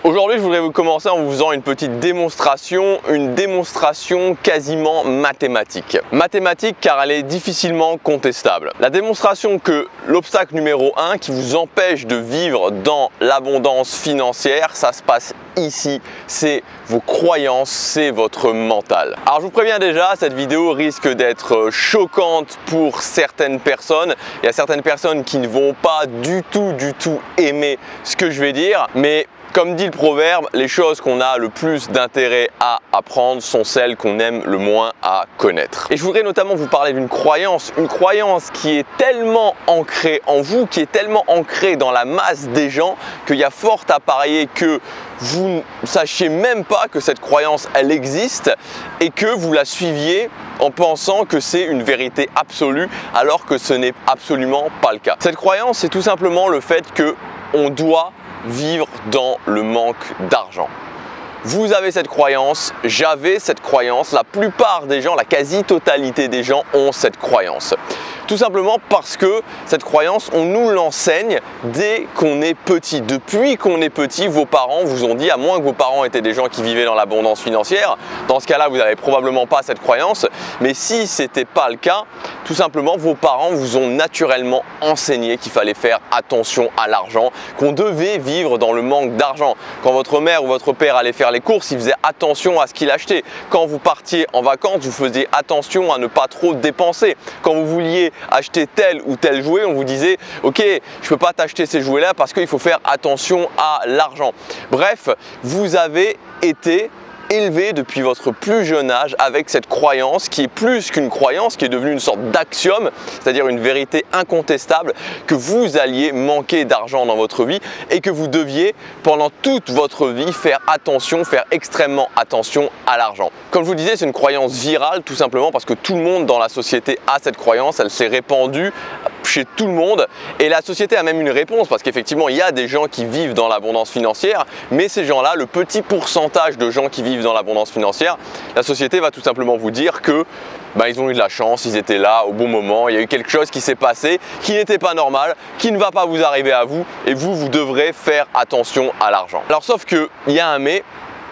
Aujourd'hui, je voudrais vous commencer en vous faisant une petite démonstration, quasiment mathématique. Mathématique car elle est difficilement contestable. La démonstration que l'obstacle numéro 1 qui vous empêche de vivre dans l'abondance financière, ça se passe ici, c'est vos croyances, c'est votre mental. Alors je vous préviens déjà, cette vidéo risque d'être choquante pour certaines personnes. Il y a certaines personnes qui ne vont pas du tout aimer ce que je vais dire, mais comme dit le proverbe, les choses qu'on a le plus d'intérêt à apprendre sont celles qu'on aime le moins à connaître. Et je voudrais notamment vous parler d'une croyance, une croyance qui est tellement ancrée en vous, qui est tellement ancrée dans la masse des gens, qu'il y a fort à parier que vous ne sachiez même pas que cette croyance, elle existe et que vous la suiviez en pensant que c'est une vérité absolue alors que ce n'est absolument pas le cas. Cette croyance, c'est tout simplement le fait qu'on doit vivre dans le manque d'argent. Vous avez cette croyance, j'avais cette croyance, la plupart des gens, la quasi-totalité des gens ont cette croyance. Tout simplement parce que cette croyance, on nous l'enseigne dès qu'on est petit. Depuis qu'on est petit, vos parents vous ont dit, à moins que vos parents étaient des gens qui vivaient dans l'abondance financière, dans ce cas-là, vous n'avez probablement pas cette croyance. Mais si ce n'était pas le cas, tout simplement, vos parents vous ont naturellement enseigné qu'il fallait faire attention à l'argent, qu'on devait vivre dans le manque d'argent. Quand votre mère ou votre père allait faire les courses, il faisait attention à ce qu'il achetait. Quand vous partiez en vacances, vous faisiez attention à ne pas trop dépenser. Quand vous vouliez acheter tel ou tel jouet, on vous disait ok, je ne peux pas t'acheter ces jouets là parce qu'il faut faire attention à l'argent. Bref, vous avez été élevé depuis votre plus jeune âge avec cette croyance qui est plus qu'une croyance, qui est devenue une sorte d'axiome, c'est-à-dire une vérité incontestable, que vous alliez manquer d'argent dans votre vie et que vous deviez pendant toute votre vie faire attention, faire extrêmement attention à l'argent. Comme je vous disais, c'est une croyance virale tout simplement parce que tout le monde dans la société a cette croyance, elle s'est répandue chez tout le monde et la société a même une réponse parce qu'effectivement il y a des gens qui vivent dans l'abondance financière, mais ces gens-là, le petit pourcentage de gens qui vivent dans l'abondance financière, la société va tout simplement vous dire que ils ont eu de la chance, ils étaient là au bon moment, il y a eu quelque chose qui s'est passé qui n'était pas normal, qui ne va pas vous arriver à vous et vous devrez faire attention à l'argent. Alors sauf qu'il y a un mais,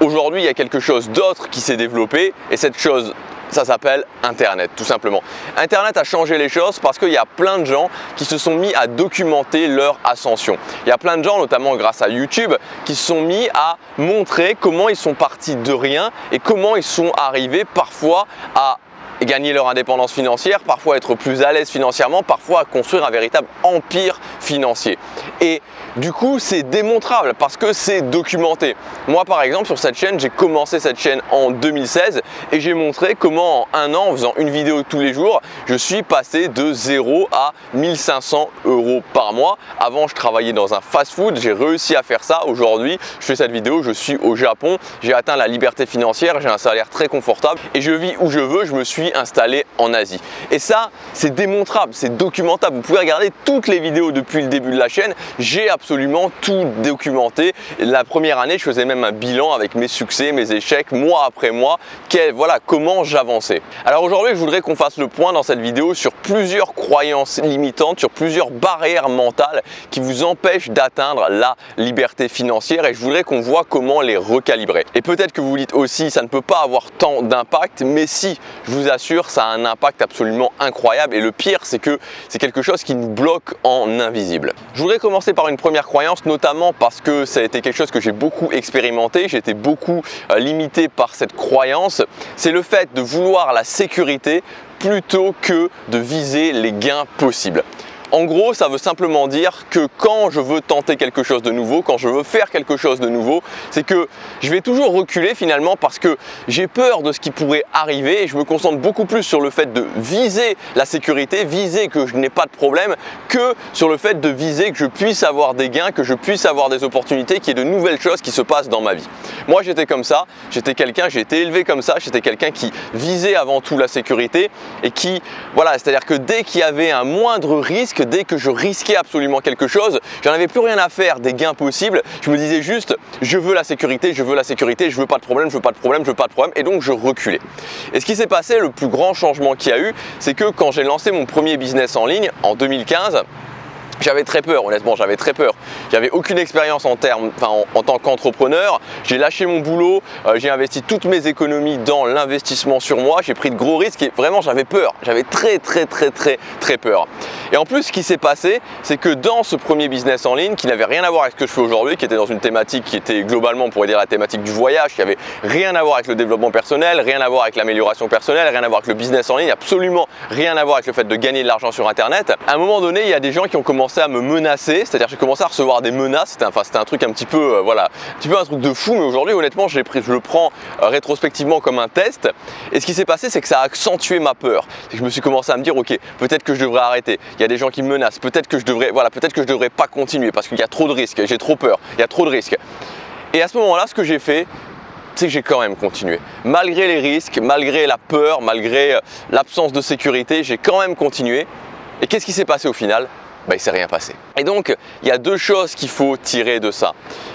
aujourd'hui il y a quelque chose d'autre qui s'est développé et cette chose, ça s'appelle Internet, tout simplement. Internet a changé les choses parce qu'il y a plein de gens qui se sont mis à documenter leur ascension. Il y a plein de gens, notamment grâce à YouTube, qui se sont mis à montrer comment ils sont partis de rien et comment ils sont arrivés parfois à gagner leur indépendance financière, parfois être plus à l'aise financièrement, parfois à construire un véritable empire financier. Et du coup, c'est démontrable parce que c'est documenté. Moi, par exemple, sur cette chaîne, j'ai commencé cette chaîne en 2016 et j'ai montré comment en un an, en faisant une vidéo tous les jours, je suis passé de 0 à 1500 € par mois. Avant, je travaillais dans un fast-food, j'ai réussi à faire ça. Aujourd'hui, je fais cette vidéo, je suis au Japon, j'ai atteint la liberté financière, j'ai un salaire très confortable et je vis où je veux, je me suis installé en Asie. Et ça, c'est démontrable, c'est documentable. Vous pouvez regarder toutes les vidéos depuis le début de la chaîne. J'ai absolument tout documenté. La première année, je faisais même un bilan avec mes succès, mes échecs, mois après mois. Voilà comment j'avançais. Alors aujourd'hui, je voudrais qu'on fasse le point dans cette vidéo sur plusieurs croyances limitantes, sur plusieurs barrières mentales qui vous empêchent d'atteindre la liberté financière et je voudrais qu'on voit comment les recalibrer. Et peut-être que vous vous dites aussi, ça ne peut pas avoir tant d'impact, mais si, je vous assure, ça a un impact absolument incroyable et le pire, c'est que c'est quelque chose qui nous bloque en invisible. Je voudrais commencer par une première croyance, notamment parce que ça a été quelque chose que j'ai beaucoup expérimenté, j'ai été beaucoup limité par cette croyance, c'est le fait de vouloir la sécurité plutôt que de viser les gains possibles. En gros, ça veut simplement dire que quand je veux tenter quelque chose de nouveau, quand je veux faire quelque chose de nouveau, c'est que je vais toujours reculer finalement parce que j'ai peur de ce qui pourrait arriver et je me concentre beaucoup plus sur le fait de viser la sécurité, viser que je n'ai pas de problème, que sur le fait de viser que je puisse avoir des gains, que je puisse avoir des opportunités, qu'il y ait de nouvelles choses qui se passent dans ma vie. Moi, j'étais comme ça, j'ai été élevé comme ça, j'étais quelqu'un qui visait avant tout la sécurité et qui, voilà, c'est-à-dire que dès qu'il y avait un moindre risque, dès que je risquais absolument quelque chose, j'en avais plus rien à faire des gains possibles. Je me disais juste, je veux la sécurité, je veux la sécurité, je veux pas de problème, je veux pas de problème, je veux pas de problème. Et donc je reculais. Et ce qui s'est passé, le plus grand changement qu'il y a eu, c'est que quand j'ai lancé mon premier business en ligne en 2015, J'avais très peur, honnêtement, j'avais très peur. J'avais aucune expérience en tant qu'entrepreneur. J'ai lâché mon boulot, j'ai investi toutes mes économies dans l'investissement sur moi. J'ai pris de gros risques et vraiment j'avais peur. J'avais très peur. Et en plus, ce qui s'est passé, c'est que dans ce premier business en ligne, qui n'avait rien à voir avec ce que je fais aujourd'hui, qui était dans une thématique qui était globalement, on pourrait dire, la thématique du voyage, qui avait rien à voir avec le développement personnel, rien à voir avec l'amélioration personnelle, rien à voir avec le business en ligne, absolument rien à voir avec le fait de gagner de l'argent sur Internet. À un moment donné, il y a des gens qui ont commencé à me menacer, c'est-à-dire j'ai commencé à recevoir des menaces, c'était un truc un petit peu, un truc de fou, mais aujourd'hui honnêtement je le prends rétrospectivement comme un test. Et ce qui s'est passé, c'est que ça a accentué ma peur. Je me suis commencé à me dire, ok, peut-être que je devrais arrêter, il y a des gens qui me menacent, peut-être que je devrais pas continuer parce qu'il y a trop de risques, j'ai trop peur, il y a trop de risques. Et à ce moment-là, ce que j'ai fait, c'est que j'ai quand même continué. Malgré les risques, malgré la peur, malgré l'absence de sécurité, j'ai quand même continué. Et qu'est-ce qui s'est passé au final ? Il ne s'est rien passé. Et donc, il y a deux choses qu'il faut tirer de ça.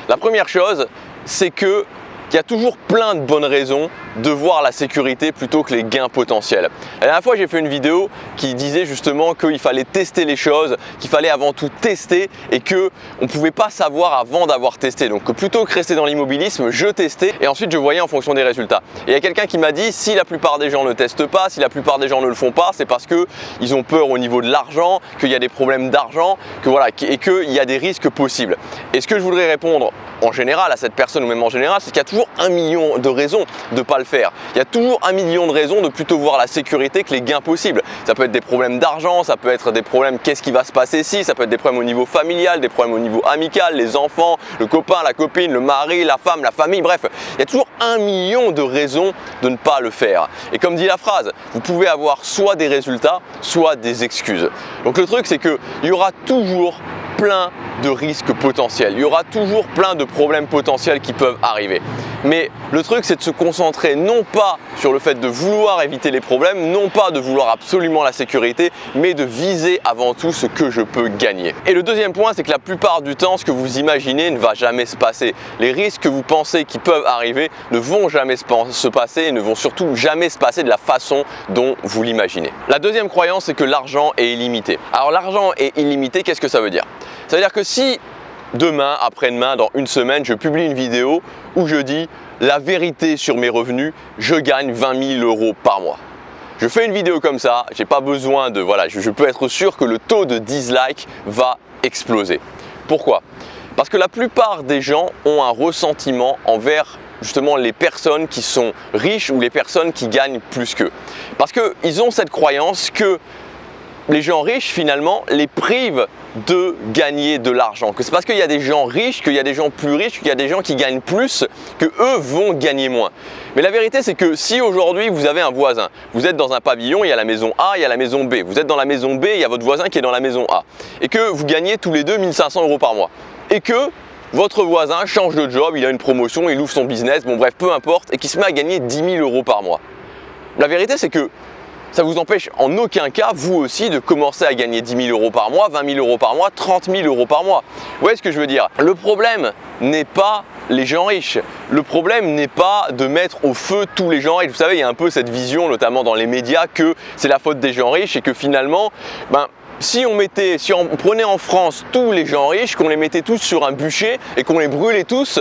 La première chose, c'est qu'il y a toujours plein de bonnes raisons de voir la sécurité plutôt que les gains potentiels. La dernière fois, j'ai fait une vidéo qui disait justement qu'il fallait tester les choses, qu'il fallait avant tout tester et qu'on ne pouvait pas savoir avant d'avoir testé. Donc plutôt que rester dans l'immobilisme, je testais et ensuite je voyais en fonction des résultats. Et il y a quelqu'un qui m'a dit, si la plupart des gens ne testent pas, si la plupart des gens ne le font pas, c'est parce qu'ils ont peur au niveau de l'argent, qu'il y a des problèmes d'argent, et qu'il y a des risques possibles. Et ce que je voudrais répondre en général à cette personne ou même en général, c'est qu'il y a toujours 1 million de raisons de ne pas le faire. Il y a toujours 1 million de raisons de plutôt voir la sécurité que les gains possibles. Ça peut être des problèmes d'argent, ça peut être des problèmes qu'est-ce qui va se passer si, ça peut être des problèmes au niveau familial, des problèmes au niveau amical, les enfants, le copain, la copine, le mari, la femme, la famille, bref. Il y a toujours 1 million de raisons de ne pas le faire. Et comme dit la phrase, vous pouvez avoir soit des résultats, soit des excuses. Donc le truc, c'est qu'il y aura toujours plein de risques potentiels. Il y aura toujours plein de problèmes potentiels qui peuvent arriver. Mais le truc, c'est de se concentrer non pas sur le fait de vouloir éviter les problèmes, non pas de vouloir absolument la sécurité, mais de viser avant tout ce que je peux gagner. Et le deuxième point, c'est que la plupart du temps, ce que vous imaginez ne va jamais se passer. Les risques que vous pensez qui peuvent arriver ne vont jamais se passer et ne vont surtout jamais se passer de la façon dont vous l'imaginez. La deuxième croyance, c'est que l'argent est illimité. Alors l'argent est illimité, qu'est-ce que ça veut dire ? Ça veut dire que si demain, après-demain, dans une semaine, je publie une vidéo où je dis la vérité sur mes revenus, je gagne 20 000 € par mois. Je fais une vidéo comme ça, j'ai pas besoin de, je peux être sûr que le taux de dislike va exploser. Pourquoi ? Parce que la plupart des gens ont un ressentiment envers justement les personnes qui sont riches ou les personnes qui gagnent plus qu'eux. Parce qu'ils ont cette croyance que les gens riches finalement les privent de gagner de l'argent, que c'est parce qu'il y a des gens riches, qu'il y a des gens plus riches, qu'il y a des gens qui gagnent plus, que eux vont gagner moins. Mais la vérité, c'est que si aujourd'hui vous avez un voisin, vous êtes dans un pavillon, il y a la maison A, il y a la maison B, vous êtes dans la maison B, il y a votre voisin qui est dans la maison A, et que vous gagnez tous les deux 1 500 € par mois, et que votre voisin change de job, il a une promotion, il ouvre son business, bon bref, peu importe, et qu'il se met à gagner 10 000 € par mois. La vérité, c'est que ça ne vous empêche en aucun cas, vous aussi, de commencer à gagner 10 000 € par mois, 20 000 € par mois, 30 000 € par mois. Vous voyez ce que je veux dire ? Le problème n'est pas les gens riches. Le problème n'est pas de mettre au feu tous les gens riches. Vous savez, il y a un peu cette vision, notamment dans les médias, que c'est la faute des gens riches et que finalement, si on prenait en France tous les gens riches, qu'on les mettait tous sur un bûcher et qu'on les brûlait tous,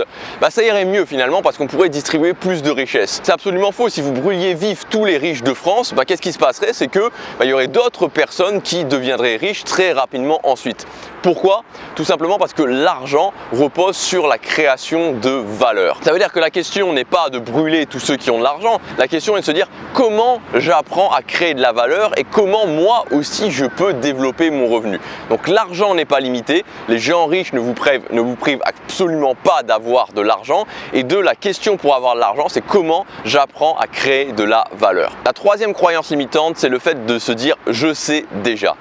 ça irait mieux finalement parce qu'on pourrait distribuer plus de richesses. C'est absolument faux. Si vous brûliez vifs tous les riches de France, qu'est-ce qui se passerait? C'est que il y aurait d'autres personnes qui deviendraient riches très rapidement ensuite. Pourquoi? Tout simplement parce que l'argent repose sur la création de valeur. Ça veut dire que la question n'est pas de brûler tous ceux qui ont de l'argent, la question est de se dire comment j'apprends à créer de la valeur et comment moi aussi je peux développer mon revenu. Donc l'argent n'est pas limité, les gens riches ne vous privent absolument pas d'avoir de l'argent et la question pour avoir de l'argent, c'est comment j'apprends à créer de la valeur. La troisième croyance limitante, c'est le fait de se dire je sais déjà.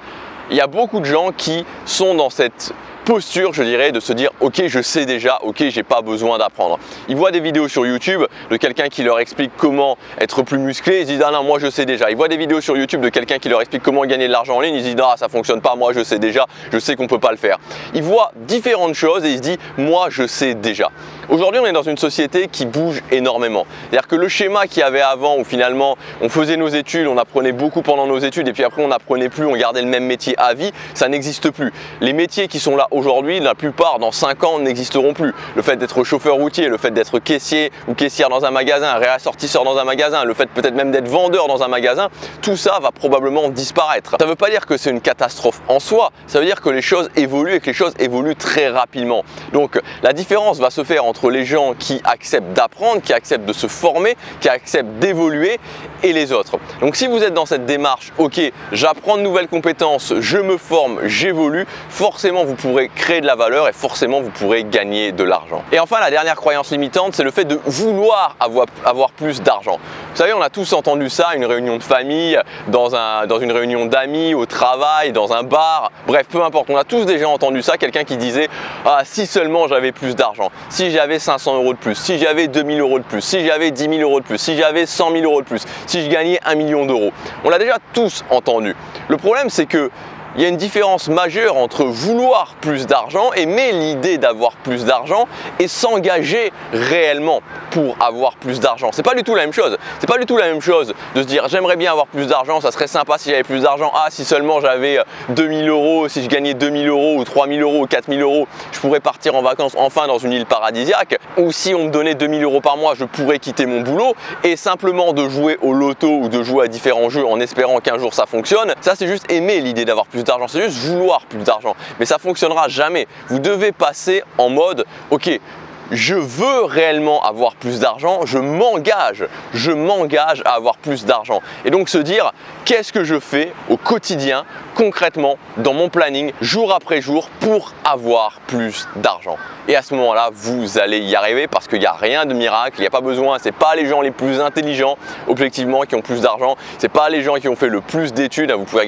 Il y a beaucoup de gens qui sont dans cette posture, je dirais, de se dire ok, je sais déjà, ok, j'ai pas besoin d'apprendre. Ils voient des vidéos sur YouTube de quelqu'un qui leur explique comment être plus musclé, ils se disent ah non, moi je sais déjà. Ils voient des vidéos sur YouTube de quelqu'un qui leur explique comment gagner de l'argent en ligne, ils se disent ah ça fonctionne pas, moi je sais déjà, je sais qu'on peut pas le faire. Ils voient différentes choses et ils se disent moi je sais déjà. Aujourd'hui on est dans une société qui bouge énormément. C'est-à-dire que le schéma qu'il y avait avant où finalement on faisait nos études, on apprenait beaucoup pendant nos études et puis après on n'apprenait plus, on gardait le même métier à vie, ça n'existe plus. Les métiers qui sont là aujourd'hui, la plupart dans 5 ans n'existeront plus. Le fait d'être chauffeur routier, le fait d'être caissier ou caissière dans un magasin, réassortisseur dans un magasin, le fait peut-être même d'être vendeur dans un magasin, tout ça va probablement disparaître. Ça ne veut pas dire que c'est une catastrophe en soi, ça veut dire que les choses évoluent et que les choses évoluent très rapidement. Donc la différence va se faire entre les gens qui acceptent d'apprendre, qui acceptent de se former, qui acceptent d'évoluer et les autres. Donc si vous êtes dans cette démarche, ok, j'apprends de nouvelles compétences, je me forme, j'évolue, forcément vous pourrez créer de la valeur et forcément vous pourrez gagner de l'argent. Et enfin la dernière croyance limitante, c'est le fait de vouloir avoir plus d'argent. Vous savez, on a tous entendu ça à une réunion de famille, dans une réunion d'amis, au travail, dans un bar, bref, peu importe, on a tous déjà entendu ça, quelqu'un qui disait ah si seulement j'avais plus d'argent, si j'avais 500 € de plus, si j'avais 2000 € de plus, si j'avais 10 000 € de plus, si j'avais 100 000 € de plus, si je gagnais 1 million d'euros. On l'a déjà tous entendu. Le problème c'est que il y a une différence majeure entre vouloir plus d'argent, aimer l'idée d'avoir plus d'argent et s'engager réellement pour avoir plus d'argent. C'est pas du tout la même chose. C'est pas du tout la même chose de se dire j'aimerais bien avoir plus d'argent, ça serait sympa si j'avais plus d'argent. Ah, si seulement j'avais 2000 €, si je gagnais 2000 € ou 3000 € ou 4000 €, je pourrais partir en vacances enfin dans une île paradisiaque. Ou si on me donnait 2000 € par mois, je pourrais quitter mon boulot et simplement de jouer au loto ou de jouer à différents jeux en espérant qu'un jour ça fonctionne. Ça, c'est juste aimer l'idée d'avoir plus d'argent, c'est juste vouloir plus d'argent, mais ça fonctionnera jamais. Vous devez passer en mode ok, je veux réellement avoir plus d'argent, je m'engage à avoir plus d'argent. Et donc se dire qu'est-ce que je fais au quotidien, concrètement, dans mon planning, jour après jour, pour avoir plus d'argent. Et à ce moment-là, vous allez y arriver parce qu'il n'y a rien de miracle, il n'y a pas besoin, c'est pas les gens les plus intelligents, objectivement, qui ont plus d'argent, c'est pas les gens qui ont fait le plus d'études. Vous pouvez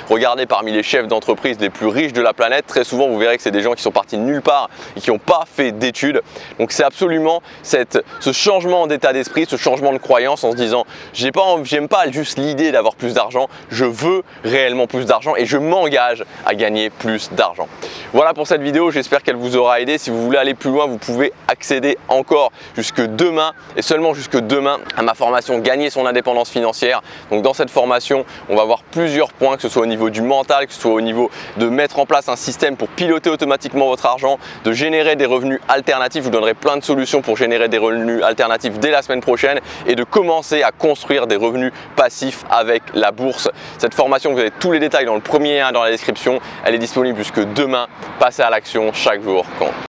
regarder parmi les chefs d'entreprise les plus riches de la planète, très souvent vous verrez que c'est des gens qui sont partis de nulle part et qui n'ont pas fait d'études. Donc c'est absolument ce changement d'état d'esprit, ce changement de croyance en se disant j'aime pas juste l'idée d'avoir plus d'argent, je veux réellement plus d'argent et je m'engage à gagner plus d'argent. Voilà pour cette vidéo, j'espère qu'elle vous aura aidé. Si vous voulez aller plus loin, vous pouvez accéder encore jusque demain et seulement jusque demain à ma formation Gagner son indépendance financière. Donc dans cette formation, on va voir plusieurs points, que ce soit au niveau du mental, que ce soit au niveau de mettre en place un système pour piloter automatiquement votre argent, de générer des revenus alternatifs. Je vous donnerai plein de solutions pour générer des revenus alternatifs dès la semaine prochaine et de commencer à construire des revenus passifs avec la bourse. Cette formation, vous avez tous les détails dans le premier lien dans la description. Elle est disponible jusque demain. Passez à l'action, chaque jour compte.